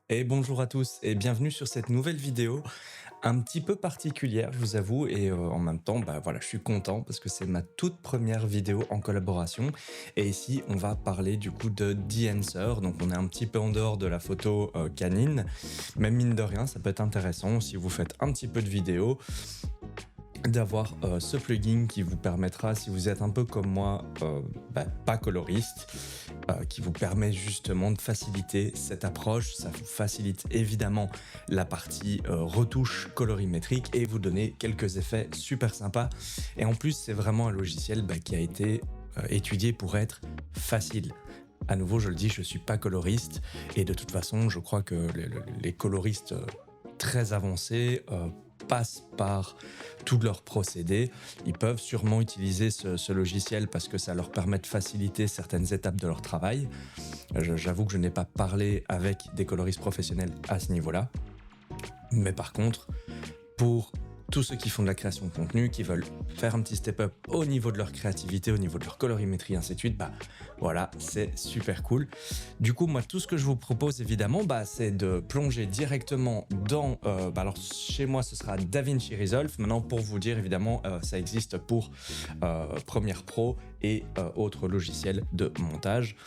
Et bonjour à tous et bienvenue sur cette nouvelle vidéo un petit peu particulière, je vous avoue, et en même temps, voilà, je suis content parce que c'est ma toute première vidéo en collaboration. Et ici, on va parler du coup de The Answer, donc on est un petit peu en dehors de la photo canine, mais mine de rien, ça peut être intéressant si vous faites un petit peu de vidéo d'avoir ce plugin qui vous permettra, si vous êtes un peu comme moi, pas coloriste, qui vous permet justement de faciliter cette approche. Ça vous facilite évidemment la partie retouche colorimétrique et vous donner quelques effets super sympas. Et en plus, c'est vraiment un logiciel qui a été étudié pour être facile. À nouveau, je le dis, je suis pas coloriste et de toute façon, je crois que les coloristes très avancés passent par tous leurs procédés. Ils peuvent sûrement utiliser ce logiciel parce que ça leur permet de faciliter certaines étapes de leur travail. J'avoue que je n'ai pas parlé avec des coloristes professionnels à ce niveau-là. Mais par contre, pour tous ceux qui font de la création de contenu, qui veulent faire un petit step-up au niveau de leur créativité, au niveau de leur colorimétrie, ainsi de suite, voilà, c'est super cool. Du coup, moi, tout ce que je vous propose, évidemment, c'est de plonger directement dans... alors, chez moi, ce sera DaVinci Resolve. Maintenant, pour vous dire, évidemment, ça existe pour Premiere Pro et autres logiciels de montage.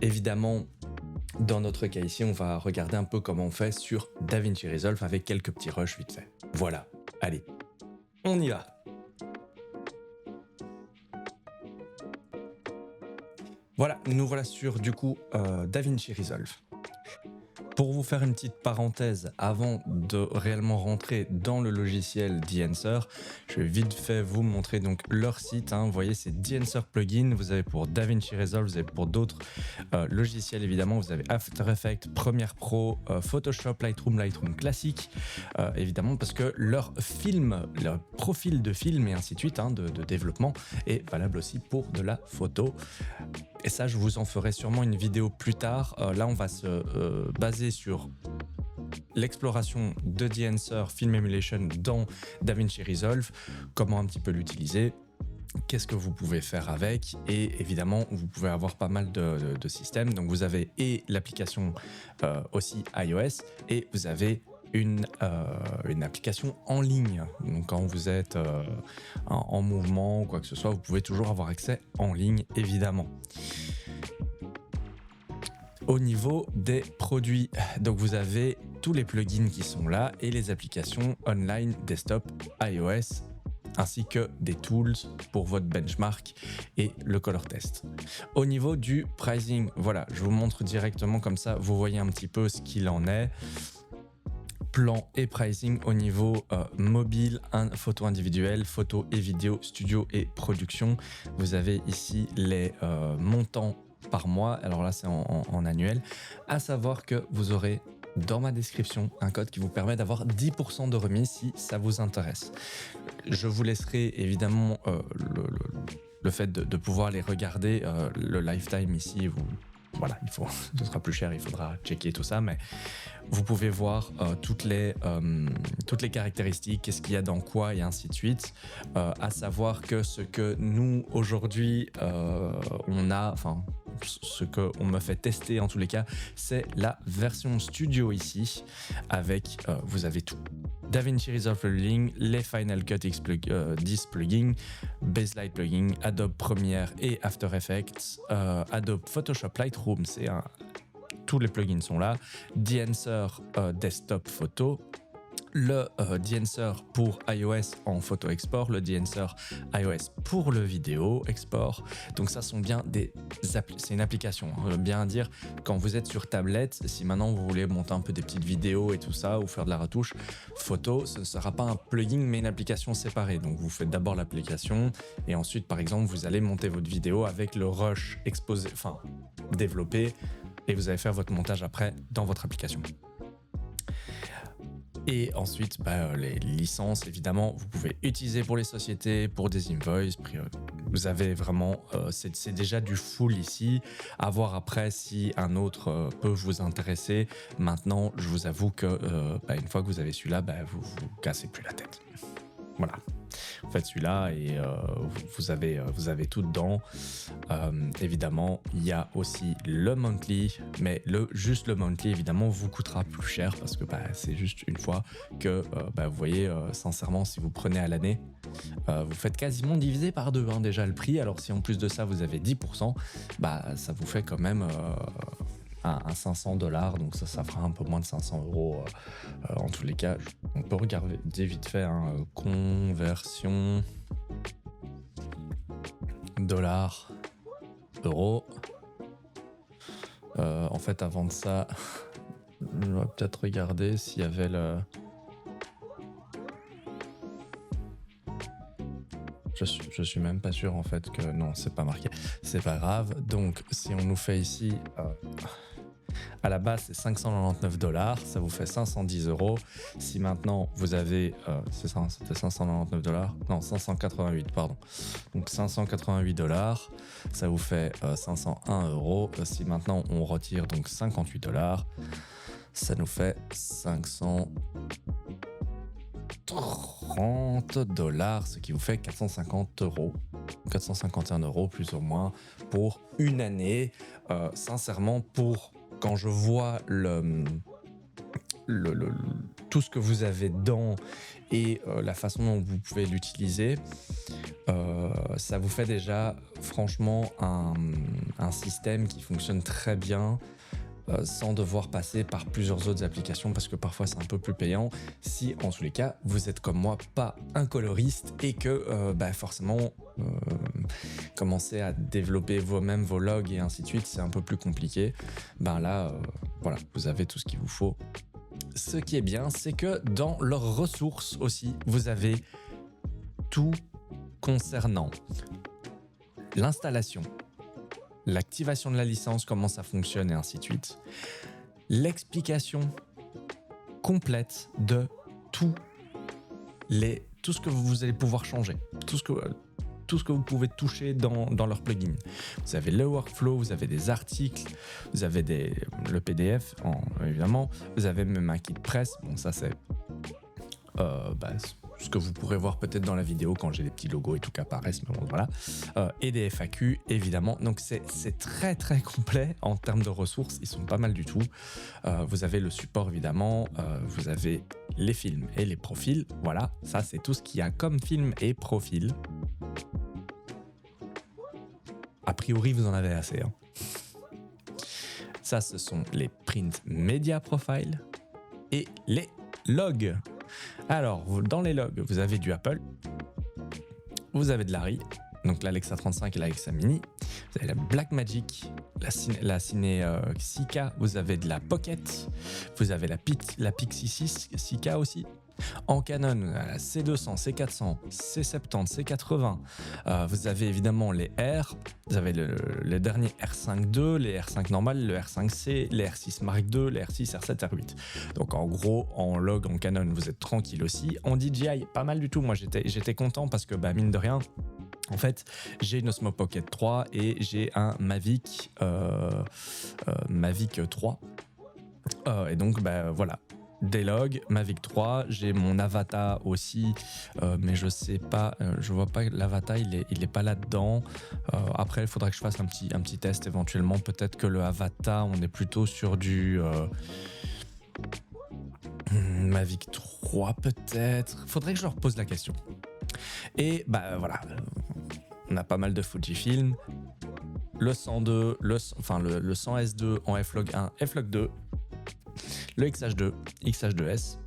Évidemment, dans notre cas ici, on va regarder un peu comment on fait sur DaVinci Resolve avec quelques petits rushs vite fait. Voilà, allez, on y va. Voilà, nous voilà sur du coup DaVinci Resolve. Pour vous faire une petite parenthèse avant de réellement rentrer dans le logiciel The Answer, je vais vite fait vous montrer donc leur site. Vous voyez, c'est The Answer Plugin. Vous avez pour DaVinci Resolve, vous avez pour d'autres logiciels évidemment. Vous avez After Effects, Premiere Pro, Photoshop, Lightroom classique, évidemment parce que leur profil de film et ainsi de suite de développement est valable aussi pour de la photo. Et ça, je vous en ferai sûrement une vidéo plus tard. Là, on va se baser sur l'exploration de The Answer Film Emulation dans DaVinci Resolve, comment un petit peu l'utiliser, qu'est-ce que vous pouvez faire avec, et évidemment, vous pouvez avoir pas mal de systèmes. Donc, vous avez et l'application aussi iOS, et vous avez une application en ligne. Donc quand vous êtes en mouvement ou quoi que ce soit, vous pouvez toujours avoir accès en ligne, évidemment. Au niveau des produits, donc vous avez tous les plugins qui sont là et les applications online, desktop, iOS, ainsi que des tools pour votre benchmark et le color test. Au niveau du pricing, voilà, je vous montre directement comme ça, vous voyez un petit peu ce qu'il en est. Plan et pricing au niveau mobile, photo individuelle, photo et vidéo, studio et production. Vous avez ici les montants par mois, alors là c'est en annuel, à savoir que vous aurez dans ma description un code qui vous permet d'avoir 10% de remise si ça vous intéresse. Je vous laisserai évidemment le fait de pouvoir les regarder, le lifetime ici, voilà, ce sera plus cher, il faudra checker tout ça, mais vous pouvez voir toutes les caractéristiques, qu'est-ce qu'il y a dans quoi et ainsi de suite. À savoir que ce que nous aujourd'hui ce qu'on me fait tester en tous les cas, c'est la version studio ici, avec vous avez tout. DaVinci Resolve plugin, les Final Cut 10 plugins, Baselight plugin, Adobe Premiere et After Effects, Adobe Photoshop Lightroom, tous les plugins sont là, The Answer Desktop Photo, le The Answer pour iOS en photo export, le The Answer iOS pour le vidéo export. Donc ça sont bien c'est une application, bien dire, quand vous êtes sur tablette, si maintenant vous voulez monter un peu des petites vidéos et tout ça, ou faire de la retouche photo, ce ne sera pas un plugin mais une application séparée. Donc vous faites d'abord l'application et ensuite par exemple vous allez monter votre vidéo avec le rush développé et vous allez faire votre montage après dans votre application. Et ensuite, les licences, évidemment, vous pouvez utiliser pour les sociétés, pour des invoices. Vous avez vraiment, c'est déjà du full ici. À voir après si un autre peut vous intéresser. Maintenant, je vous avoue que une fois que vous avez celui-là, vous cassez plus la tête. Voilà. Vous faites celui-là et vous avez tout dedans. Évidemment, il y a aussi le monthly, mais juste le monthly, évidemment, vous coûtera plus cher parce que c'est juste une fois que, vous voyez, sincèrement, si vous prenez à l'année, vous faites quasiment diviser par deux déjà le prix. Alors si en plus de ça, vous avez 10%, ça vous fait quand même... un $500, donc ça fera un peu moins de 500 euros en tous les cas. On peut regarder vite fait, conversion dollars euros. En fait, avant de ça, je vais peut-être regarder s'il y avait le... Je suis même pas sûr en fait que... Non, c'est pas marqué. C'est pas grave. Donc, si on nous fait ici... à la base, c'est $599, ça vous fait 510 euros. Si maintenant vous avez, c'est ça, c'était 599 $, non 588, pardon. Donc $588, ça vous fait 501 euros. Si maintenant on retire donc $58, ça nous fait 530 $, ce qui vous fait 450 euros. 451 euros plus ou moins pour une année. Sincèrement, quand je vois tout ce que vous avez dedans et la façon dont vous pouvez l'utiliser, ça vous fait déjà franchement un système qui fonctionne très bien sans devoir passer par plusieurs autres applications parce que parfois c'est un peu plus payant si en tous les cas vous êtes comme moi pas un coloriste et que forcément commencer à développer vous-même vos logs et ainsi de suite, c'est un peu plus compliqué. Là voilà, vous avez tout ce qu'il vous faut. Ce qui est bien, c'est que dans leurs ressources aussi, vous avez tout concernant l'installation, l'activation de la licence, comment ça fonctionne et ainsi de suite. L'explication complète de tout ce que vous allez pouvoir changer, tout ce que vous pouvez toucher dans leur plugin. Vous avez le workflow, vous avez des articles, vous avez le PDF, évidemment. Vous avez même un kit presse. Bon, ça c'est ce que vous pourrez voir peut-être dans la vidéo quand j'ai les petits logos et tout qui apparaissent, mais bon, voilà. Et des FAQ, évidemment. Donc c'est très très complet en termes de ressources. Ils sont pas mal du tout. Vous avez le support, évidemment. Vous avez les films et les profils. Voilà, ça c'est tout ce qu'il y a comme film et profil. A priori, vous en avez assez. Ça, ce sont les print media profile et les logs. Alors, dans les logs, vous avez du Apple, vous avez de l'Ari, donc l'Alexa 35 et l'Alexa Mini, vous avez la Blackmagic, la Ciné 6K, vous avez de la Pocket, vous avez la Pixie 6K aussi. En Canon, la C200, C400, C70, C80, vous avez évidemment les R, vous avez le dernier R5 II, les R5 normales, le R5C, les R6 Mark II, les R6, R7, R8. Donc en gros, en log, en Canon, vous êtes tranquille aussi. En DJI, pas mal du tout. Moi, j'étais content parce que, mine de rien, en fait, j'ai une Osmo Pocket 3 et j'ai un Mavic 3. Et donc, voilà. Des logs, Mavic 3, j'ai mon Avata aussi, mais je sais pas, je vois pas l'Avata, il est pas là-dedans. Après, il faudrait que je fasse un petit test éventuellement. Peut-être que le Avata, on est plutôt sur du Mavic 3 peut-être. Faudrait que je leur pose la question. Et voilà, on a pas mal de Fujifilm, le 102, le 100S2 en F-Log 1, F-Log 2. Le XH2, XH2S,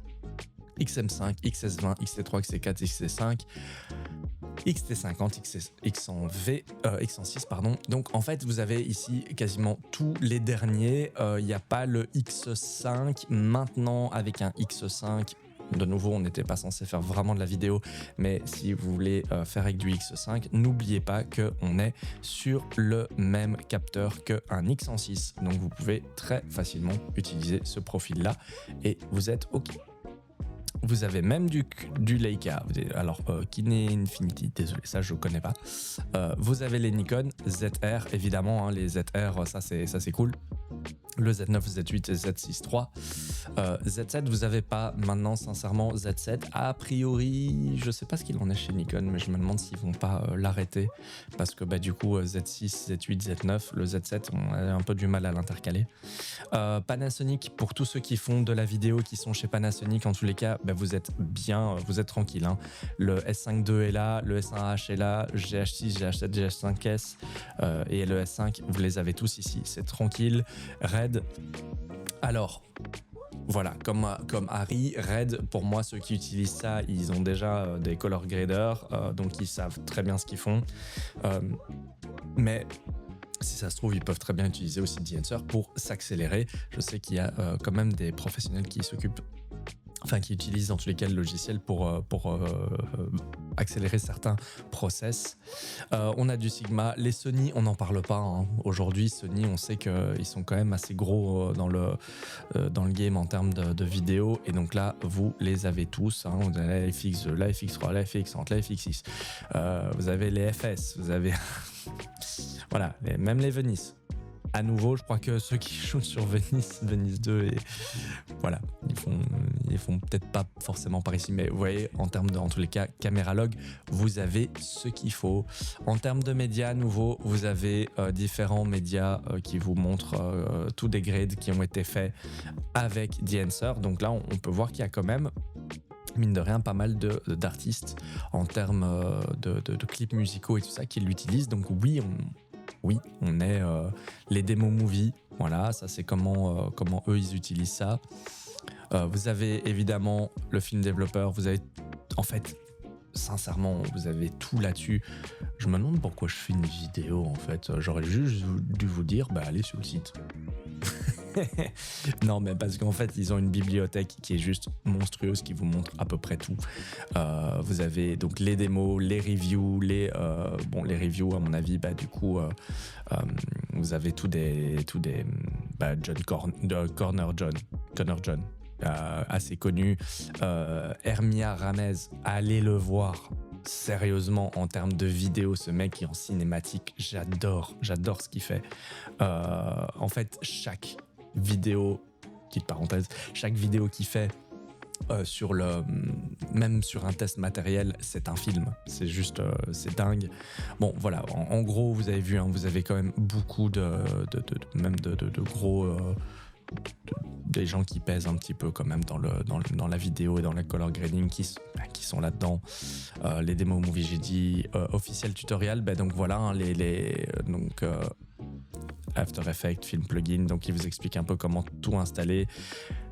XM5, XS20, XT3, XT4, XT5, XT50, X106, pardon. Donc en fait, vous avez ici quasiment tous les derniers. Il n'y a pas le X5 maintenant avec un X5. De nouveau, on n'était pas censé faire vraiment de la vidéo, mais si vous voulez faire avec du X5, n'oubliez pas qu'on est sur le même capteur qu'un X106. Donc vous pouvez très facilement utiliser ce profil-là et vous êtes OK. Vous avez même du Leica, alors Kine Infinity, désolé, ça je ne connais pas. Vous avez les Nikon ZR, évidemment, les ZR, ça c'est cool. Le Z9, Z8 et Z6 III. Z7, vous avez pas maintenant, sincèrement, Z7. A priori, je sais pas ce qu'il en est chez Nikon, mais je me demande s'ils vont pas l'arrêter. Parce que du coup, Z6, Z8, Z9, le Z7, on a un peu du mal à l'intercaler. Panasonic, pour tous ceux qui font de la vidéo, qui sont chez Panasonic, en tous les cas, vous êtes bien, vous êtes tranquille. Hein. Le S5 II est là, le S1H est là, GH6, GH7, GH5S et le S5, vous les avez tous ici. C'est tranquille. Red. Alors, voilà, comme Harry, Red, pour moi, ceux qui utilisent ça, ils ont déjà des color graders, donc ils savent très bien ce qu'ils font. Mais si ça se trouve, ils peuvent très bien utiliser aussi Enhancer pour s'accélérer. Je sais qu'il y a quand même des professionnels qui s'occupent, qui utilisent en tous les cas le logiciel pour accélérer certains process. On a du Sigma. Les Sony, on n'en parle pas. Hein. Aujourd'hui, Sony, on sait qu'ils sont quand même assez gros dans le game en termes de vidéo. Et donc là, vous les avez tous. Hein. Vous avez la FX2, la FX3, la FX30, la FX6. Vous avez les FS. Vous avez... voilà, même les Venice. À nouveau, je crois que ceux qui jouent sur Venice 2, et voilà, ils font peut-être pas forcément par ici, mais vous voyez, en termes en tous les cas, caméralogue, vous avez ce qu'il faut. En termes de médias, à nouveau, vous avez différents médias qui vous montrent tous des grades qui ont été faits avec Enhancer. Donc là, on peut voir qu'il y a quand même, mine de rien, pas mal d'artistes en termes de clips musicaux et tout ça qui l'utilisent. Donc oui, on est les démos movie. Voilà, ça c'est comment eux ils utilisent ça. Vous avez évidemment le film développeur. Vous avez, en fait, sincèrement, vous avez tout là-dessus. Je me demande pourquoi je fais une vidéo en fait. J'aurais juste dû vous dire, allez sur le site. Non, mais parce qu'en fait, ils ont une bibliothèque qui est juste monstrueuse, qui vous montre à peu près tout. Vous avez donc les démos, les reviews, les reviews, à mon avis, du coup, vous avez tous des Connor John, assez connu. Hermia Ramez, allez le voir. Sérieusement, en termes de vidéo, ce mec qui est en cinématique, j'adore ce qu'il fait. En fait, chaque vidéo, petite parenthèse, chaque vidéo qu'il fait même sur un test matériel, c'est un film. C'est juste, c'est dingue. Bon, voilà. En gros, vous avez vu, hein, vous avez quand même beaucoup de gros, des gens qui pèsent un petit peu quand même dans la vidéo et dans la color grading qui sont là-dedans. Les démos movie, j'ai dit, officiel tutoriel. Donc voilà, hein, donc After Effects, Film Plugin, donc il vous explique un peu comment tout installer,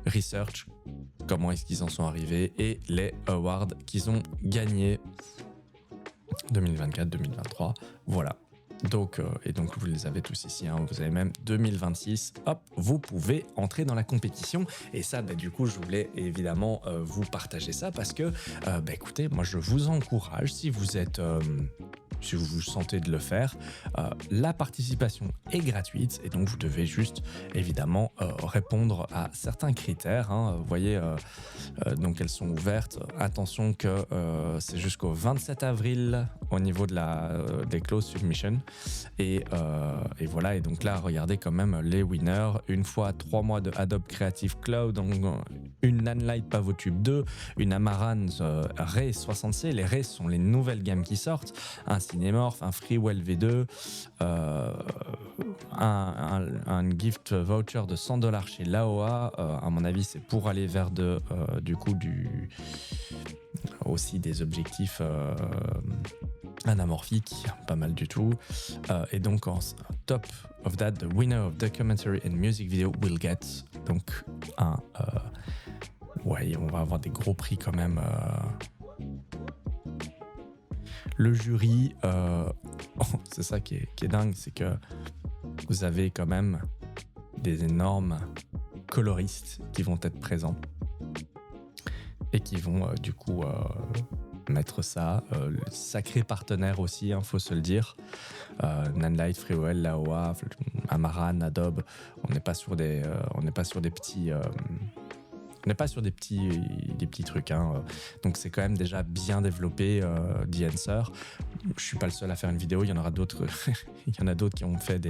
research, comment est-ce qu'ils en sont arrivés et les awards qu'ils ont gagnés 2024-2023. Voilà. Donc vous les avez tous ici, hein. Vous avez même 2026, hop, vous pouvez entrer dans la compétition. Et ça, du coup, je voulais évidemment vous partager ça parce que, écoutez, moi je vous encourage, si vous vous sentez de le faire, la participation est gratuite et donc vous devez juste évidemment répondre à certains critères. Hein. Vous voyez, donc elles sont ouvertes. Attention que c'est jusqu'au 27 avril au niveau des close submission. Et voilà, et donc là, regardez quand même les winners. Une fois 3 mois de Adobe Creative Cloud, donc une Nanlite PavoTube 2, une Amaran Ray 60C. Les Ray sont les nouvelles gammes qui sortent. Un Cinemorph, un Freewell V2, un gift voucher de $100 chez Laowa. À mon avis, c'est pour aller vers aussi des objectifs anamorphiques, pas mal du tout. Et donc, en top of that, the winner of documentary and music video will get donc on va avoir des gros prix quand même. Le jury, c'est ça qui est dingue, c'est que vous avez quand même des énormes coloristes qui vont être présents et qui vont du coup mettre ça. Le sacré partenaire aussi, faut se le dire. Nanlite, Freewell, Laowa, Amaran, Adobe. On n'est pas sur des petits On n'est pas sur des petits trucs, hein. Donc c'est quand même déjà bien développé, The Answer. Je suis pas le seul à faire une vidéo, il y en aura d'autres. Il y en a d'autres qui ont fait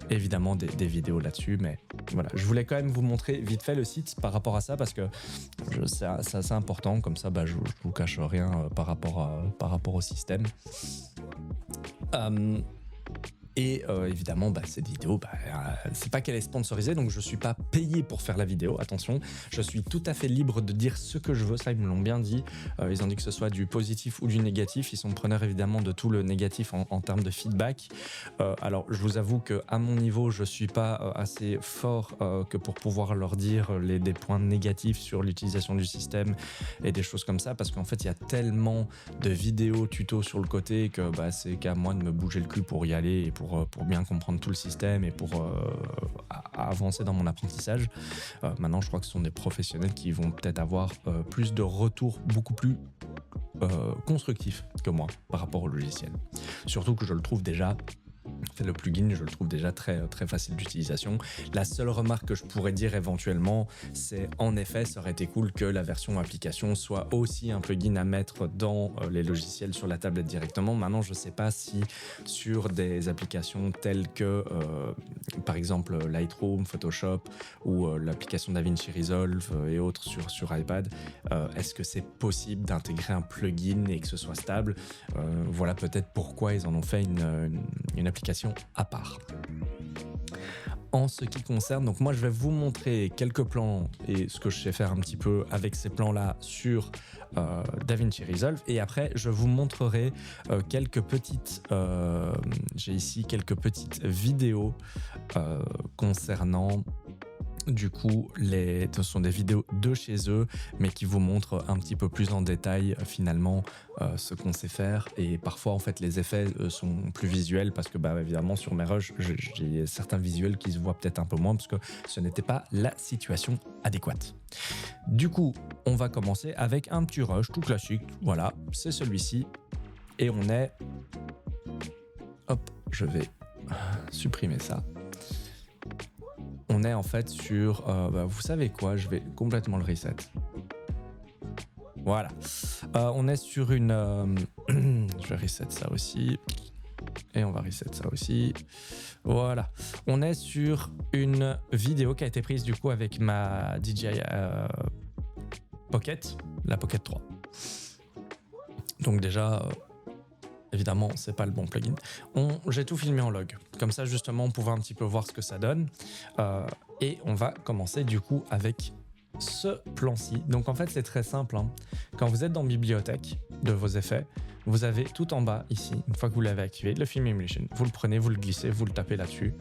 évidemment des vidéos là-dessus, mais voilà, je voulais quand même vous montrer vite fait le site par rapport à ça, parce que c'est assez important, comme ça je vous cache rien par rapport au système. Et évidemment, cette vidéo, c'est pas qu'elle est sponsorisée, donc je suis pas payé pour faire la vidéo, attention. Je suis tout à fait libre de dire ce que je veux, ça ils me l'ont bien dit. Ils ont dit que ce soit du positif ou du négatif. Ils sont preneurs évidemment de tout le négatif en termes de feedback. Alors je vous avoue qu'à mon niveau, je suis pas assez fort que pour pouvoir leur dire des points négatifs sur l'utilisation du système et des choses comme ça, parce qu'en fait il y a tellement de vidéos tutos sur le côté que c'est qu'à moi de me bouger le cul pour y aller et pour bien comprendre tout le système et pour avancer dans mon apprentissage. Maintenant, je crois que ce sont des professionnels qui vont peut-être avoir plus de retours beaucoup plus constructifs que moi par rapport au logiciel. Surtout que je le trouve déjà... le plugin, je le trouve déjà très, très facile d'utilisation. La seule remarque que je pourrais dire éventuellement, c'est en effet, ça aurait été cool que la version application soit aussi un plugin à mettre dans les logiciels sur la tablette directement. Maintenant, je ne sais pas si sur des applications telles que, par exemple, Lightroom, Photoshop ou l'application DaVinci Resolve et autres sur iPad, est-ce que c'est possible d'intégrer un plugin et que ce soit stable? Voilà peut-être pourquoi ils en ont fait une application à part. En ce qui concerne, donc moi je vais vous montrer quelques plans et ce que je sais faire un petit peu avec ces plans-là sur DaVinci Resolve, et après je vous montrerai quelques petites, j'ai ici quelques petites vidéos concernant du coup, ce sont des vidéos de chez eux, mais qui vous montrent un petit peu plus en détail finalement ce qu'on sait faire. Et parfois, en fait, les effets sont plus visuels parce que, évidemment, sur mes rushs, j'ai certains visuels qui se voient peut-être un peu moins parce que ce n'était pas la situation adéquate. Du coup, on va commencer avec un petit rush tout classique. Voilà, c'est celui-ci. Et on est... Hop, je vais supprimer ça. On est en fait sur... vous savez quoi, je vais complètement le reset. Voilà. On est sur une... je vais reset ça aussi. Et on va reset ça aussi. Voilà. On est sur une vidéo qui a été prise du coup avec ma DJI Pocket, la Pocket 3. Donc déjà... évidemment, c'est pas le bon plugin. J'ai tout filmé en log. Comme ça, justement, on pouvait un petit peu voir ce que ça donne. Et on va commencer du coup avec ce plan-ci. Donc en fait, c'est très simple, hein. Quand vous êtes dans Bibliothèque de vos effets, vous avez tout en bas ici, une fois que vous l'avez activé, le Film Emulation. Vous le prenez, vous le glissez, vous le tapez là-dessus.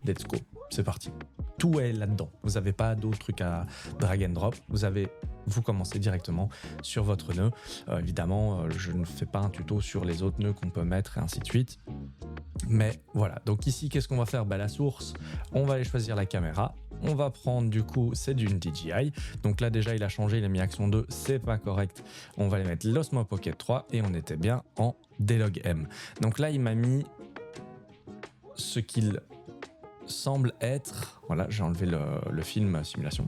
Let's go, c'est parti. Tout est là-dedans. Vous n'avez pas d'autres trucs à drag and drop. Vous commencez directement sur votre nœud. Évidemment, je ne fais pas un tuto sur les autres nœuds qu'on peut mettre et ainsi de suite. Mais voilà, donc ici, qu'est-ce qu'on va faire? La source, on va aller choisir la caméra. On va prendre du coup, c'est d'une DJI. Donc là déjà, il a changé, il a mis Action 2, c'est pas correct. On va aller mettre l'Osmo Pocket 3 et on était bien en D-Log M. Donc là, il m'a mis ce qu'il semble être, voilà, j'ai enlevé le film simulation,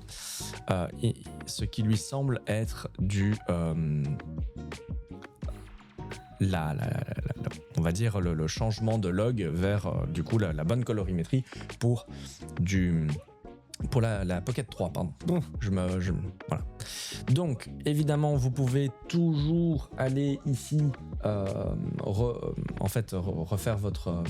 et ce qui lui semble être du on va dire le changement de log vers du coup la bonne colorimétrie pour la Pocket 3, pardon. Voilà. Donc, évidemment, vous pouvez toujours aller ici, refaire votre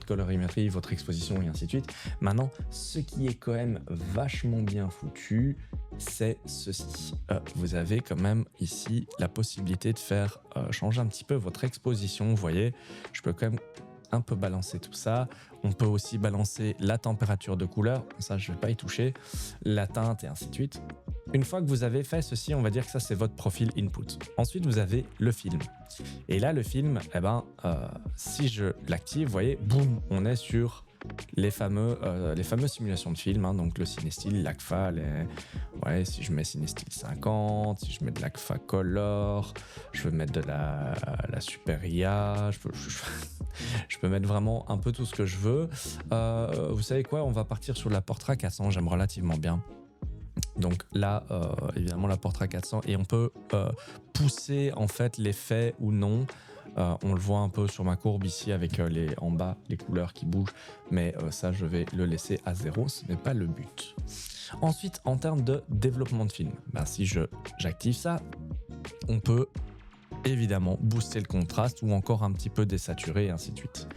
colorimétrie, votre exposition et ainsi de suite. Maintenant, ce qui est quand même vachement bien foutu, c'est ceci. Vous avez quand même ici la possibilité de faire changer un petit peu votre exposition. Vous voyez, je peux quand même un peu balancer tout ça. On peut aussi balancer la température de couleur. Ça, je ne vais pas y toucher. La teinte et ainsi de suite. Une fois que vous avez fait ceci, on va dire que ça, c'est votre profil input. Ensuite, vous avez le film. Et là, le film, si je l'active, vous voyez, boum, on est sur les fameuses simulations de film, hein, donc le CineStyle, l'AGFA, si je mets CineStyle 50, si je mets de l'AGFA Color, je peux mettre de la Super IA, je peux mettre vraiment un peu tout ce que je veux. Vous savez quoi, on va partir sur la Portra 400, j'aime relativement bien. Donc là, évidemment, la portrait 400 et on peut pousser en fait l'effet ou non. On le voit un peu sur ma courbe ici avec en bas les couleurs qui bougent, mais ça je vais le laisser à 0, ce n'est pas le but. Ensuite, en termes de développement de film, si j'active ça, on peut évidemment booster le contraste ou encore un petit peu désaturer et ainsi de suite.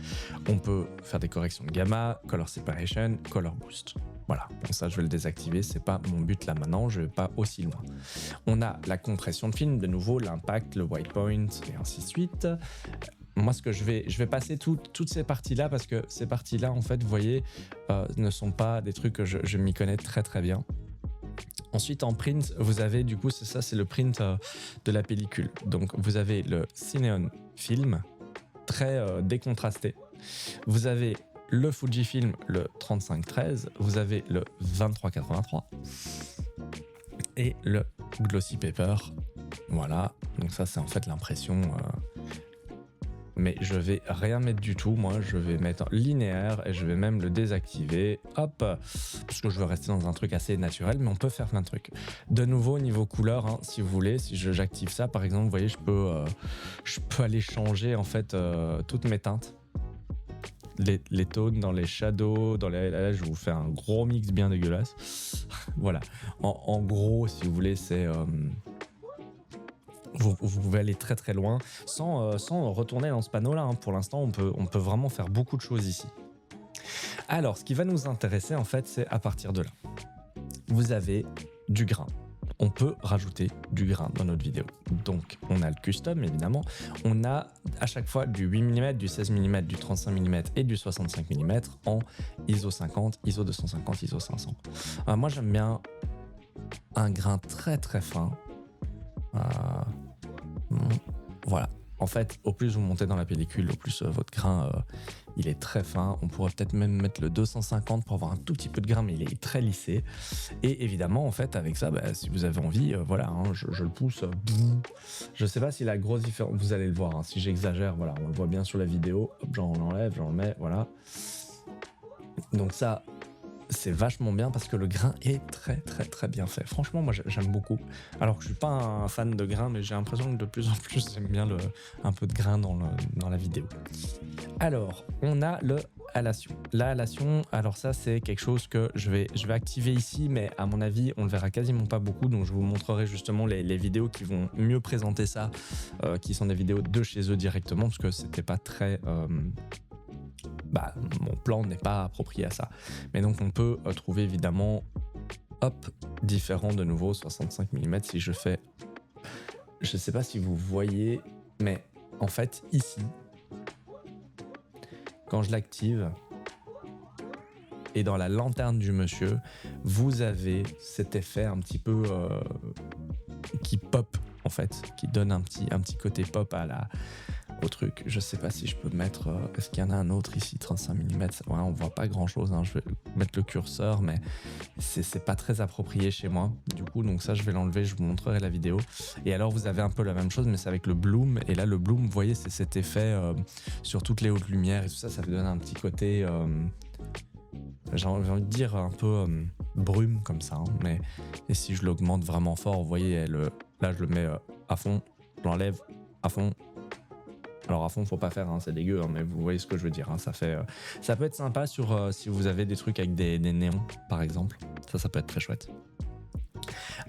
On peut faire des corrections de gamma, color separation, color boost. Voilà, bon ça je vais le désactiver, c'est pas mon but là maintenant, je vais pas aussi loin. On a la compression de film, de nouveau l'impact, le white point et ainsi de suite. Moi ce que je vais passer toutes ces parties là parce que ces parties là en fait vous voyez ne sont pas des trucs que je m'y connais très très bien. Ensuite en print vous avez du coup c'est le print de la pellicule. Donc vous avez le Cineon film très décontrasté. Vous avez le Fujifilm, le 3513, vous avez le 2383 et le Glossy Paper. Voilà, donc ça c'est en fait l'impression. Mais je vais rien mettre du tout, moi je vais mettre linéaire et je vais même le désactiver, hop, parce que je veux rester dans un truc assez naturel, mais on peut faire plein de trucs. De nouveau, niveau couleur, hein, si vous voulez, si j'active ça par exemple, vous voyez, je peux aller changer en fait toutes mes teintes. Les tones dans les shadows, là je vous fais un gros mix bien dégueulasse. Voilà, en gros si vous voulez c'est... Vous pouvez aller très très loin sans retourner dans ce panneau là, hein. Pour l'instant on peut vraiment faire beaucoup de choses ici. Alors ce qui va nous intéresser en fait c'est à partir de là. Vous avez du grain. On peut rajouter du grain dans notre vidéo. Donc on a le custom évidemment, on a à chaque fois du 8 mm, du 16 mm, du 35 mm et du 65 mm en ISO 50, ISO 250, ISO 500. Moi j'aime bien un grain très très fin. Voilà. En fait, au plus vous montez dans la pellicule, au plus votre grain il est très fin. On pourrait peut-être même mettre le 250 pour avoir un tout petit peu de grain, mais il est très lissé. Et évidemment, en fait, avec ça, si vous avez envie, voilà, hein, je le pousse. Je sais pas si la grosse différence, vous allez le voir. Hein, si j'exagère, voilà, on le voit bien sur la vidéo. Hop, j'en enlève, j'en mets, voilà. Donc ça, c'est vachement bien parce que le grain est très très très bien fait. Franchement, moi j'aime beaucoup. Alors que je suis pas un fan de grain, mais j'ai l'impression que de plus en plus j'aime bien un peu de grain dans la vidéo. Alors, on a le halation. La halation, alors ça c'est quelque chose que je vais activer ici, mais à mon avis on le verra quasiment pas beaucoup, donc je vous montrerai justement les vidéos qui vont mieux présenter ça, qui sont des vidéos de chez eux directement, parce que c'était pas très... mon plan n'est pas approprié à ça. Mais donc on peut trouver évidemment, hop, différents de nouveau, 65 mm si je fais... Je sais pas si vous voyez, mais en fait ici, quand je l'active, et dans la lanterne du monsieur, vous avez cet effet un petit peu qui pop en fait, qui donne un petit côté pop au truc. Je sais pas si je peux mettre... est-ce qu'il y en a un autre ici, 35 mm? Ouais, on voit pas grand chose, hein. Je vais mettre le curseur, mais c'est pas très approprié chez moi. Du coup, donc ça, je vais l'enlever, je vous montrerai la vidéo. Et alors, vous avez un peu la même chose, mais c'est avec le bloom. Et là, le bloom, vous voyez, c'est cet effet sur toutes les hautes lumières et tout ça, ça donne un petit côté... j'ai envie de dire un peu brume comme ça, hein. Mais et si je l'augmente vraiment fort, vous voyez, là, je le mets à fond, je l'enlève à fond. Alors à fond, faut pas faire, hein, c'est dégueu, hein, mais vous voyez ce que je veux dire. Hein, ça peut être sympa si vous avez des trucs avec des néons, par exemple. Ça peut être très chouette.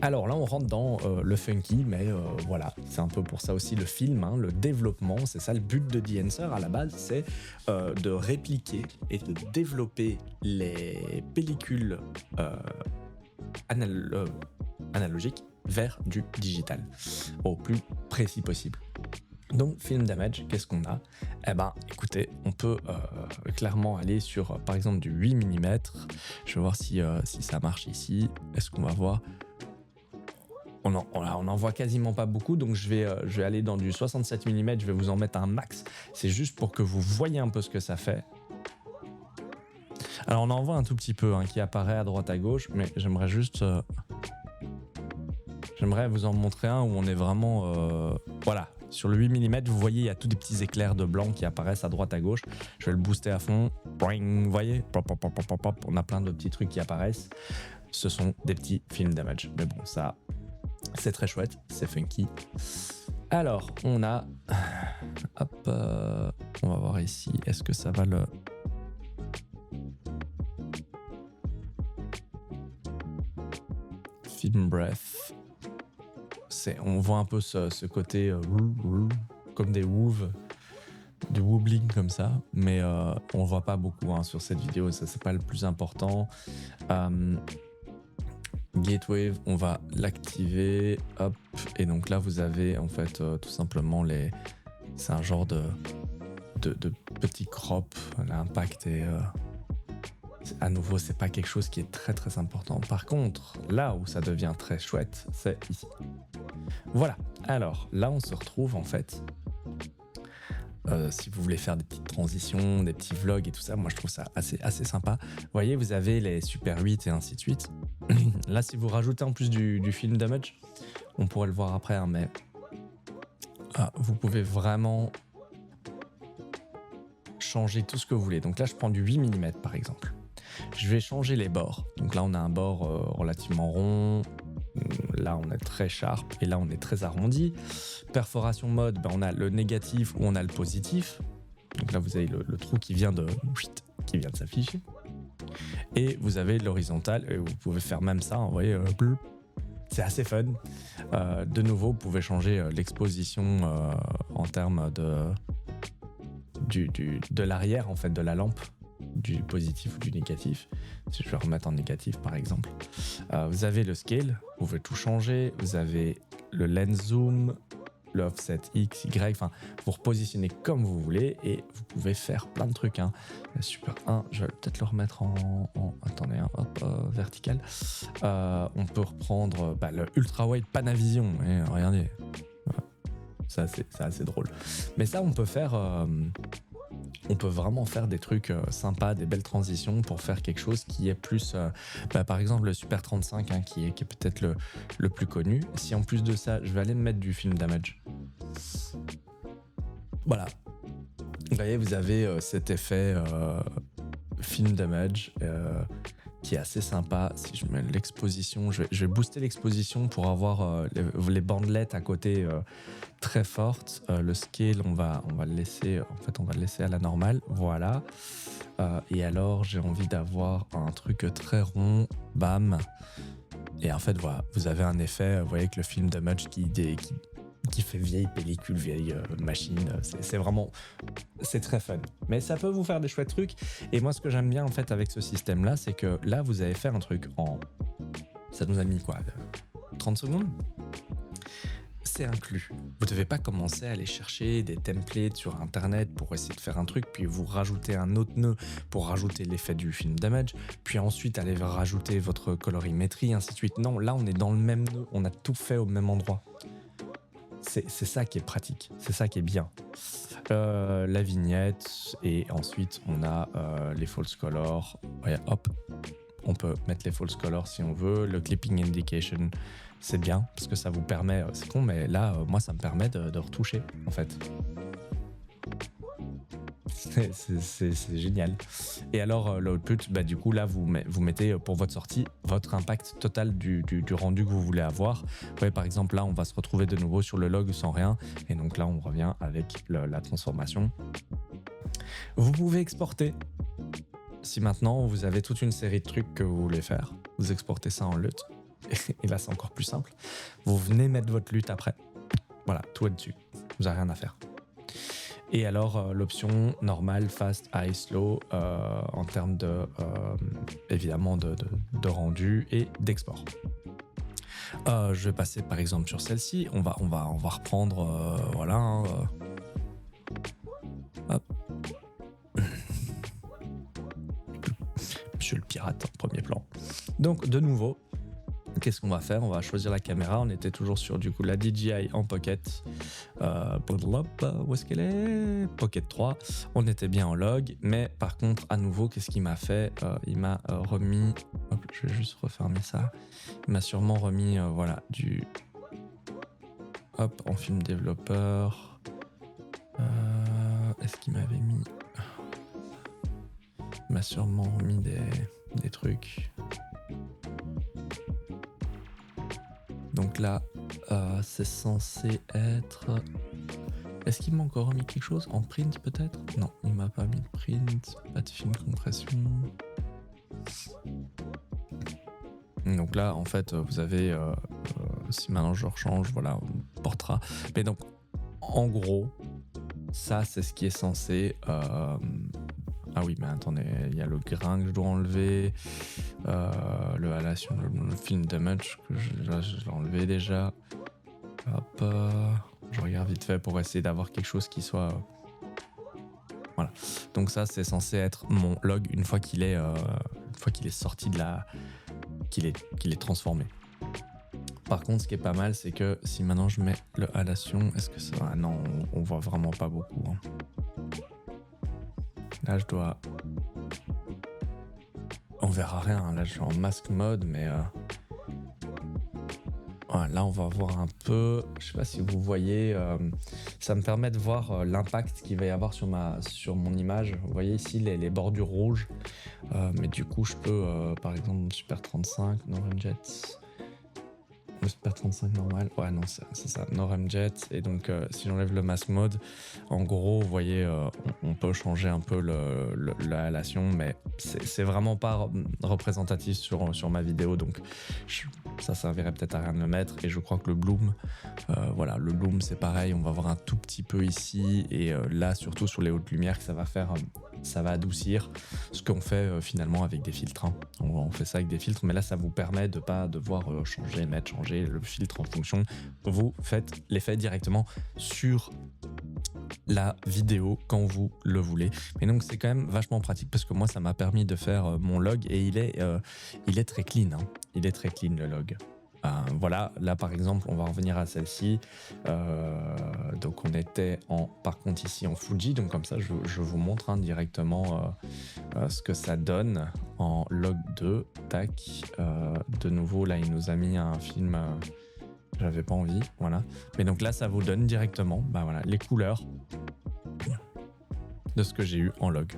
Alors là, on rentre dans le funky, mais voilà, c'est un peu pour ça aussi le film, hein, le développement. C'est ça le but de The Answer à la base, c'est de répliquer et de développer les pellicules analogiques vers du digital, au plus précis possible. Donc film damage, qu'est-ce qu'on a? Eh ben écoutez, on peut clairement aller sur par exemple du 8 mm. Je vais voir si ça marche ici. Est-ce qu'on va voir? On en voit quasiment pas beaucoup, donc je vais aller dans du 67 mm, je vais vous en mettre un max. C'est juste pour que vous voyez un peu ce que ça fait. Alors on en voit un tout petit peu, hein, qui apparaît à droite à gauche, mais j'aimerais juste... J'aimerais vous en montrer un où on est vraiment... voilà. Sur le 8 mm, vous voyez, il y a tous des petits éclairs de blanc qui apparaissent à droite à gauche. Je vais le booster à fond. Boing, vous voyez, pop, pop, pop, pop, pop, on a plein de petits trucs qui apparaissent. ce sont des petits film damage. Mais bon, ça, c'est très chouette, c'est funky. Alors, on a... Hop, on va voir ici, est-ce que ça va le... Film breath. On voit un peu ce côté comme des wooves, du wobbling comme ça, mais on voit pas beaucoup sur cette vidéo, ça c'est pas le plus important. Gatewave, on va l'activer, hop, et donc là vous avez en fait tout simplement c'est un genre de petit crop, l'impact est à nouveau c'est pas quelque chose qui est très très important. Par contre, là où ça devient très chouette, c'est ici. Voilà, alors là on se retrouve en fait, si vous voulez faire des petites transitions, des petits vlogs et tout ça, moi je trouve ça assez sympa. Vous voyez, vous avez les Super 8 et ainsi de suite. Là, si vous rajoutez en plus du film damage, on pourrait le voir après, hein, mais vous pouvez vraiment changer tout ce que vous voulez. Donc là, je prends du 8 mm par exemple. Je vais changer les bords. Donc là, on a un bord relativement rond. Là, on est très sharp et là, on est très arrondi. Perforation mode, on a le négatif ou on a le positif. Donc là, vous avez le trou qui vient de s'afficher. Et vous avez l'horizontal et vous pouvez faire même ça. Vous voyez, c'est assez fun. De nouveau, vous pouvez changer l'exposition en termes de l'arrière en fait de la lampe, du positif ou du négatif. Si je vais remettre en négatif par exemple, vous avez le scale, vous pouvez tout changer, vous avez le lens zoom, le offset X, Y, enfin vous repositionnez comme vous voulez et vous pouvez faire plein de trucs, hein. Super 1, je vais peut-être le remettre attendez, vertical. On peut reprendre le ultra wide Panavision, et regardez, ça c'est assez drôle. Mais ça on peut faire on peut vraiment faire des trucs sympas, des belles transitions pour faire quelque chose qui est plus... par exemple, le Super 35, hein, qui est peut-être le plus connu. Si en plus de ça, je vais aller me mettre du film damage. Voilà. Vous voyez, vous avez cet effet film damage qui est assez sympa. Si je mets l'exposition, je vais booster l'exposition pour avoir les bandelettes à côté très fortes. Le scale, on va le laisser, en fait, on va le laisser à la normale. Voilà. Et alors, j'ai envie d'avoir un truc très rond. Bam. Et en fait, voilà, vous avez un effet, vous voyez, que le film damage qui fait vieille pellicule, vieille machine, c'est vraiment, c'est très fun. Mais ça peut vous faire des chouettes trucs. Et moi, ce que j'aime bien en fait avec ce système-là, c'est que là, vous avez fait un truc ça nous a mis quoi, 30 secondes. C'est inclus. Vous ne devez pas commencer à aller chercher des templates sur internet pour essayer de faire un truc, puis vous rajoutez un autre nœud pour rajouter l'effet du film damage, puis ensuite aller rajouter votre colorimétrie, ainsi de suite. Non, là on est dans le même nœud, on a tout fait au même endroit. C'est ça qui est pratique, c'est ça qui est bien. La vignette, et ensuite on a les false colors. Ouais, hop, on peut mettre les false colors si on veut. Le clipping indication, c'est bien parce que ça vous permet, c'est con, mais là, moi, ça me permet de retoucher en fait. C'est génial. Et alors, l'output, du coup, là, vous mettez pour votre sortie votre impact total du rendu que vous voulez avoir. Vous voyez, par exemple, là, on va se retrouver de nouveau sur le log sans rien. Et donc là, on revient avec la transformation. Vous pouvez exporter. Si maintenant, vous avez toute une série de trucs que vous voulez faire, vous exportez ça en LUT. Et là, c'est encore plus simple. Vous venez mettre votre LUT après. Voilà, tout est dessus. Vous n'avez rien à faire. Et alors, l'option normale, fast, high, slow, en termes évidemment de rendu et d'export. Je vais passer par exemple sur celle-ci. On va reprendre, voilà. Hein, hop. Monsieur le pirate en premier plan. Donc, de nouveau, qu'est-ce qu'on va faire? On va choisir la caméra. On était toujours sur du coup la DJI en Pocket. Où est-ce qu'elle est? Pocket 3. On était bien en log, mais par contre, à nouveau, qu'est-ce qu'il m'a fait? Il m'a remis. Hop, je vais juste refermer ça. Il m'a sûrement remis, voilà, hop, en film développeur. Est-ce qu'il m'avait mis? Il m'a sûrement remis des trucs. Donc là, c'est censé être... Est-ce qu'il m'a encore remis quelque chose en print peut-être? Non, il m'a pas mis de print, pas de film compression. Donc là, en fait, vous avez, si maintenant je rechange, voilà, on portera. Mais donc, en gros, ça, c'est ce qui est censé... Ah oui, mais attendez, il y a le grain que je dois enlever, le halation, le film damage, que je l'ai enlevé déjà. Hop, je regarde vite fait pour essayer d'avoir quelque chose qui soit... Voilà. Donc ça, c'est censé être mon log une fois qu'il est sorti de la... qu'il est transformé. Par contre, ce qui est pas mal, c'est que si maintenant je mets le halation, est-ce que ça... Ah non, on voit vraiment pas beaucoup. Hein. Là, je dois... On verra rien. Là, je suis en mask mode, mais... Voilà, là, on va voir un peu... Je sais pas si vous voyez... ça me permet de voir l'impact qu'il va y avoir sur mon image. Vous voyez ici les bordures rouges. Mais du coup, je peux, par exemple, Super 35, Noramjet... Le Super 35 normal, ouais non c'est ça, Noramjet. Et donc si j'enlève le mask mode, en gros vous voyez on peut changer un peu la halation, mais c'est vraiment pas représentatif sur ma vidéo, donc ça servirait peut-être à rien de le mettre. Et je crois que le bloom, voilà, le bloom c'est pareil, on va voir un tout petit peu ici, et là surtout sur les hautes lumières que ça va faire, ça va adoucir ce qu'on fait finalement avec des filtres. Hein. On fait ça avec des filtres, mais là ça vous permet de pas devoir changer le filtre en fonction. Vous faites l'effet directement sur la vidéo quand vous le voulez. Mais donc c'est quand même vachement pratique, parce que moi ça m'a permis de faire mon log, et il est très clean. Hein. Il est très clean, le log. Voilà, là par exemple on va revenir à celle-ci, donc on était par contre ici en Fuji, donc comme ça je vous montre directement ce que ça donne en log 2, tac, de nouveau là il nous a mis un film, j'avais pas envie, voilà, mais donc là ça vous donne directement voilà, les couleurs de ce que j'ai eu en log.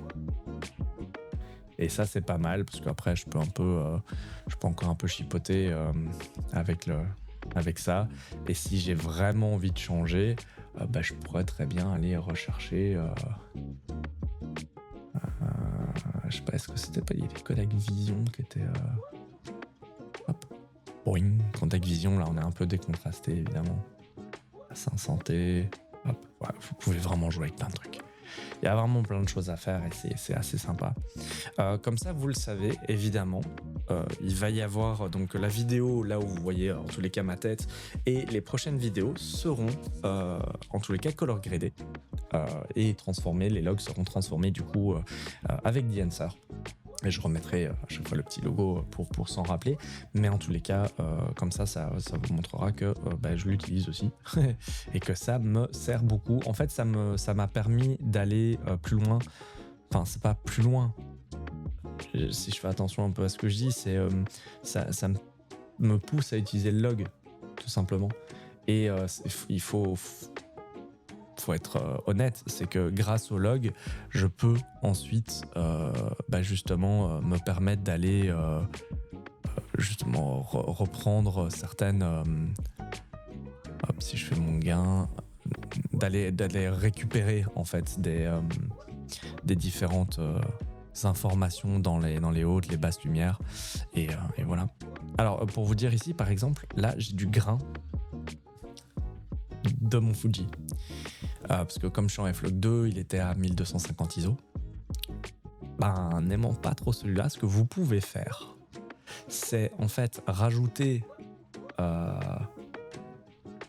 Et ça c'est pas mal, parce qu'après je peux encore un peu chipoter avec ça. Et si j'ai vraiment envie de changer, je pourrais très bien aller rechercher je sais pas, est-ce que c'était pas les Kodak Vision qui étaient hop, boing, Kodak Vision, là on est un peu décontrasté évidemment, à 500t, hop, ouais, vous pouvez vraiment jouer avec plein de trucs. Il y a vraiment plein de choses à faire, et c'est assez sympa. Comme ça, vous le savez, évidemment, il va y avoir donc la vidéo là où vous voyez en tous les cas ma tête, et les prochaines vidéos seront en tous les cas color gradées et transformées. Les logs seront transformés du coup avec The Answer. Et je remettrai à chaque fois le petit logo pour s'en rappeler. Mais en tous les cas, comme ça vous montrera que je l'utilise aussi et que ça me sert beaucoup. En fait, ça m'a permis d'aller plus loin. Enfin, c'est pas plus loin. Si je fais attention un peu à ce que je dis, c'est ça me pousse à utiliser le log, tout simplement. Et il faut être honnête, c'est que grâce au log, je peux ensuite justement me permettre d'aller justement reprendre certaines... hop, si je fais mon gain, d'aller récupérer en fait des différentes informations dans les hautes, les basses lumières, et voilà. Alors pour vous dire ici par exemple, là j'ai du grain de mon Fuji. Parce que comme je suis en F-Log 2, il était à 1250 ISO. N'aimant pas trop celui-là, ce que vous pouvez faire, c'est en fait rajouter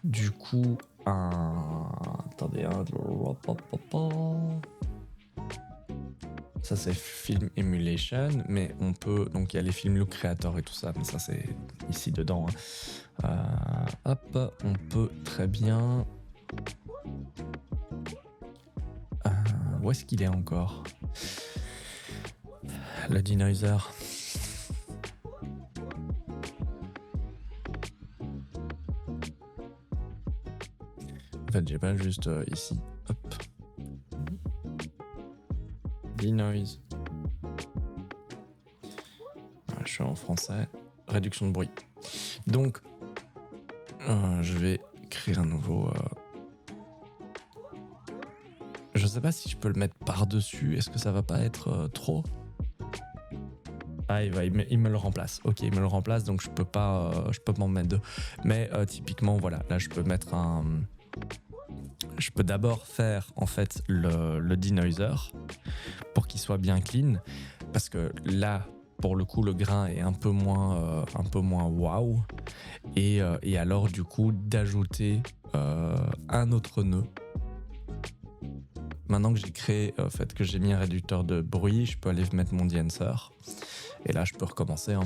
du coup attendez, ça c'est Film Emulation, mais on peut, donc il y a les Film Look Creator et tout ça, mais ça c'est ici dedans. Hein. Hop, on peut très bien... où est-ce qu'il est encore, le denoiser? En fait, j'ai pas juste ici. Hop. Denoise. Je suis en français. Réduction de bruit. Donc, Je vais créer un nouveau... Je sais pas si je peux le mettre par-dessus. Est-ce que ça va pas être trop? Ah, il me le remplace. Ok, il me le remplace, donc je peux pas m'en mettre deux. Mais typiquement, voilà, là je peux mettre un... Je peux d'abord faire en fait le denoiser pour qu'il soit bien clean, parce que là, pour le coup, le grain est un peu moins waouh. Et alors du coup, d'ajouter un autre nœud. Maintenant que j'ai créé, fait que j'ai mis un réducteur de bruit, je peux aller mettre mon denser. Et là, je peux recommencer.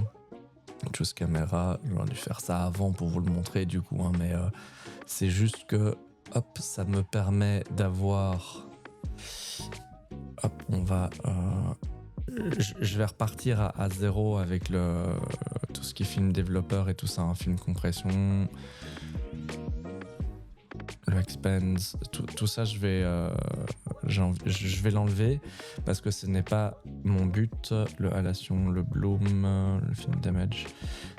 Choose caméra, j'aurais dû faire ça avant pour vous le montrer du coup, mais c'est juste que, hop, ça me permet d'avoir... Hop, on va... je vais repartir à zéro avec tout ce qui est film développeur et tout ça, film compression, le expense, tout ça, je vais l'enlever parce que ce n'est pas mon but. Le halation, le bloom, le film damage,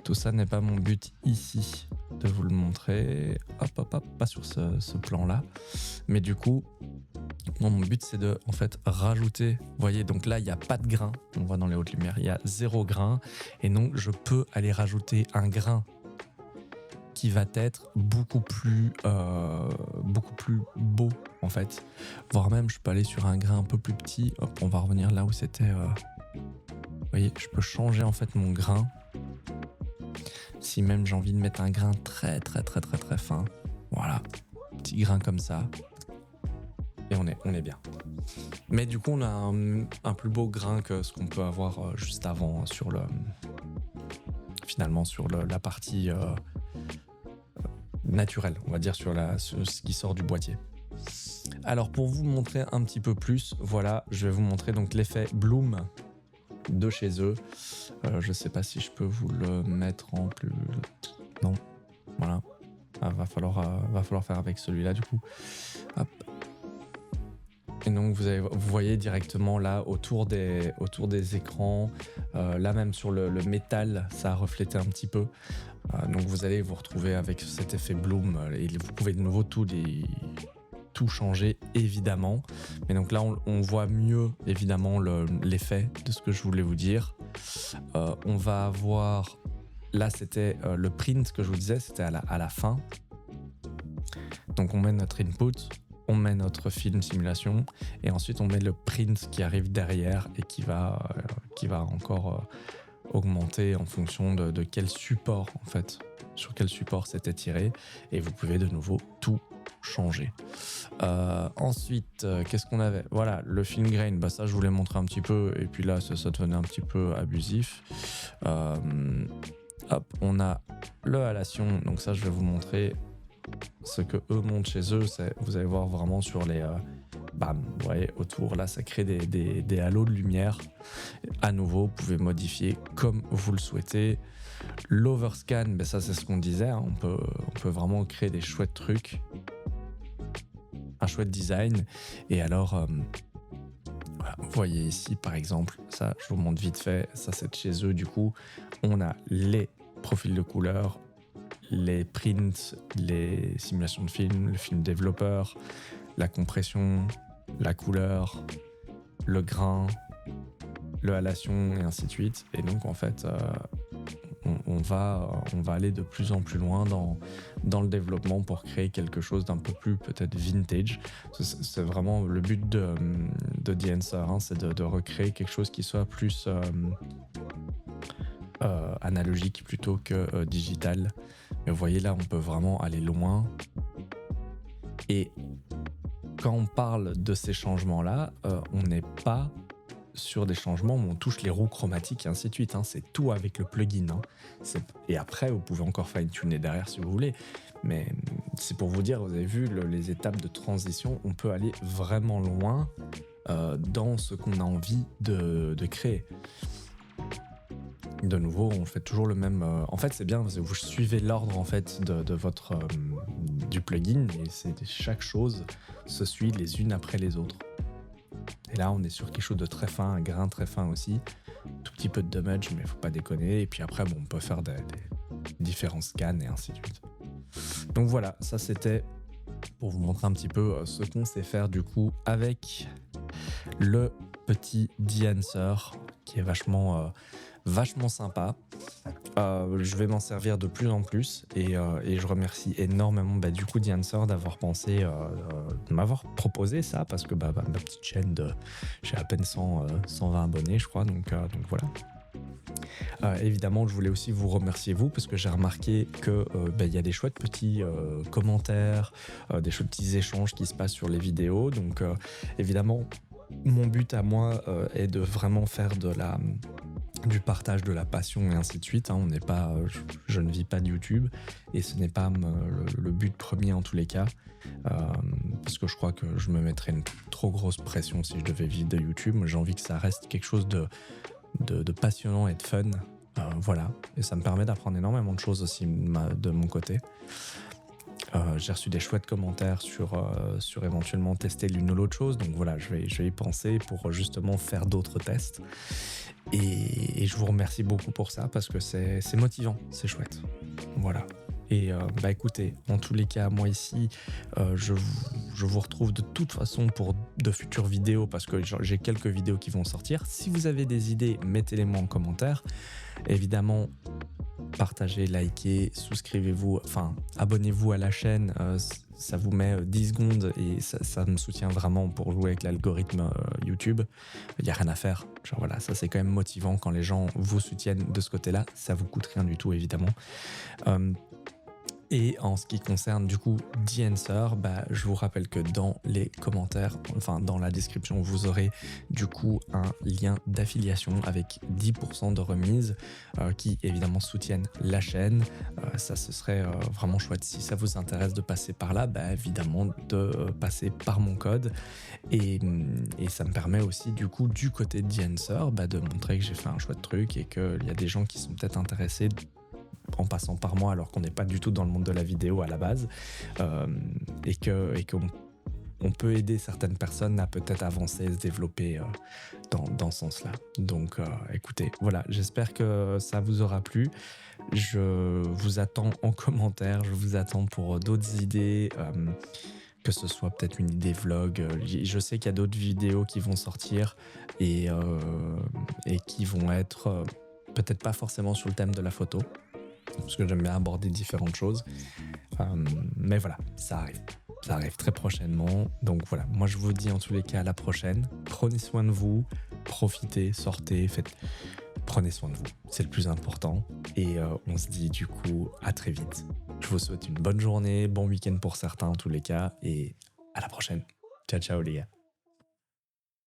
tout ça n'est pas mon but ici de vous le montrer. Hop, pas sur ce plan-là. Mais du coup, mon but c'est de en fait rajouter. Vous voyez, donc là il n'y a pas de grain. On voit dans les hautes lumières, il y a 0 grain. Et donc je peux aller rajouter un grain qui va être beaucoup plus beau en fait, voire même je peux aller sur un grain un peu plus petit. Hop, on va revenir là où c'était. Vous voyez, je peux changer en fait mon grain. Si même j'ai envie de mettre un grain très fin, voilà, petit grain comme ça, et on est bien. Mais du coup, on a un plus beau grain que ce qu'on peut avoir juste avant sur la partie naturelle, on va dire, sur ce qui sort du boîtier. Alors, pour vous montrer un petit peu plus, voilà, je vais vous montrer donc l'effet Bloom de chez eux. Je sais pas si je peux vous le mettre en plus... Non, voilà. Va falloir faire avec celui-là du coup. Hop. Et donc vous voyez directement là autour des écrans, là même sur le métal, ça a reflété un petit peu. Donc vous allez vous retrouver avec cet effet Bloom et vous pouvez de nouveau tout changer évidemment. Mais donc là on voit mieux évidemment l'effet de ce que je voulais vous dire. On va avoir, là c'était le print que je vous disais, c'était à la fin. Donc on met notre input, on met notre film simulation et ensuite on met le print qui arrive derrière et qui va encore augmenter en fonction de quel support en fait, sur quel support c'était tiré, et vous pouvez de nouveau tout changer. Ensuite, qu'est-ce qu'on avait? Voilà, le film grain, ça je vous l'ai montré un petit peu et puis là ça devenait un petit peu abusif. Hop, on a le halation, donc ça je vais vous montrer ce que eux montent chez eux. Vous allez voir vraiment sur les bam, vous voyez autour là, ça crée des halos de lumière. À nouveau, vous pouvez modifier comme vous le souhaitez. L'overscan, ça c'est ce qu'on disait, on peut vraiment créer des chouettes trucs, un chouette design. Et alors voilà, vous voyez ici par exemple, ça je vous montre vite fait, ça c'est de chez eux. Du coup on a les profils de couleurs, les prints, les simulations de film, le film développeur, la compression, la couleur, le grain, le halation et ainsi de suite. Et donc en fait on va aller de plus en plus loin dans le développement pour créer quelque chose d'un peu plus peut-être vintage. C'est vraiment le but de Denser, c'est de recréer quelque chose qui soit plus analogique plutôt que digital. Mais vous voyez là, on peut vraiment aller loin. Et quand on parle de ces changements-là, on n'est pas sur des changements où on touche les roues chromatiques et ainsi de suite. C'est tout avec le plugin. Et après, vous pouvez encore fine-tuner derrière si vous voulez. Mais c'est pour vous dire, vous avez vu les étapes de transition, on peut aller vraiment loin dans ce qu'on a envie de créer. De nouveau, on fait toujours le même. En fait, c'est bien, vous suivez l'ordre en fait de votre du plugin, et chaque chose se suit les unes après les autres. Et là, on est sur quelque chose de très fin, un grain très fin aussi, tout petit peu de damage, mais faut pas déconner. Et puis après, on peut faire différents scans et ainsi de suite. Donc voilà, ça c'était pour vous montrer un petit peu ce qu'on sait faire du coup avec le petit D-Answer qui est vachement sympa. Je vais m'en servir de plus en plus et je remercie énormément du coup D-Answer d'avoir pensé, de m'avoir proposé ça parce que ma petite chaîne j'ai à peine 120 abonnés je crois, donc voilà. Évidemment, je voulais aussi vous remercier vous parce que j'ai remarqué que y a des chouettes petits commentaires, des chouettes petits échanges qui se passent sur les vidéos. Donc évidemment, mon but à moi est de vraiment faire du partage de la passion et ainsi de suite. On n'est pas, je ne vis pas de YouTube et ce n'est pas le but premier en tous les cas. Parce que je crois que je me mettrais une trop grosse pression si je devais vivre de YouTube. J'ai envie que ça reste quelque chose de passionnant et de fun. Voilà, et ça me permet d'apprendre énormément de choses aussi de mon côté. J'ai reçu des chouettes commentaires sur éventuellement tester l'une ou l'autre chose, donc voilà, je vais y penser pour justement faire d'autres tests. Et je vous remercie beaucoup pour ça parce que c'est motivant, c'est chouette. Voilà. Et écoutez, en tous les cas, moi ici, je vous retrouve de toute façon pour de futures vidéos parce que j'ai quelques vidéos qui vont sortir. Si vous avez des idées, mettez-les-moi en commentaire. Évidemment, partagez, likez, souscrivez-vous, enfin abonnez-vous à la chaîne, ça vous met 10 secondes et ça me soutient vraiment pour jouer avec l'algorithme YouTube. Il n'y a rien à faire, genre voilà, ça c'est quand même motivant quand les gens vous soutiennent de ce côté-là, ça vous coûte rien du tout évidemment. Et en ce qui concerne du coup D-Answer, je vous rappelle que dans les commentaires, enfin dans la description, vous aurez du coup un lien d'affiliation avec 10% de remise qui évidemment soutiennent la chaîne. Ça, ce serait vraiment chouette si ça vous intéresse de passer par là, évidemment de passer par mon code. Et ça me permet aussi du coup du côté de D-Answer de montrer que j'ai fait un chouette truc et qu'il y a des gens qui sont peut-être intéressés en passant par moi alors qu'on n'est pas du tout dans le monde de la vidéo à la base et qu'on peut aider certaines personnes à peut-être avancer et se développer dans ce sens-là. Donc écoutez, voilà, j'espère que ça vous aura plu. Je vous attends en commentaire, je vous attends pour d'autres idées, que ce soit peut-être une idée vlog. Je sais qu'il y a d'autres vidéos qui vont sortir et qui vont être peut-être pas forcément sur le thème de la photo, parce que j'aime bien aborder différentes choses. Mais voilà, ça arrive très prochainement. Donc voilà, moi je vous dis en tous les cas à la prochaine. Prenez soin de vous, profitez, sortez, prenez soin de vous, c'est le plus important. Et on se dit du coup à très vite. Je vous souhaite une bonne journée, bon week-end pour certains en tous les cas, et à la prochaine. Ciao ciao les gars.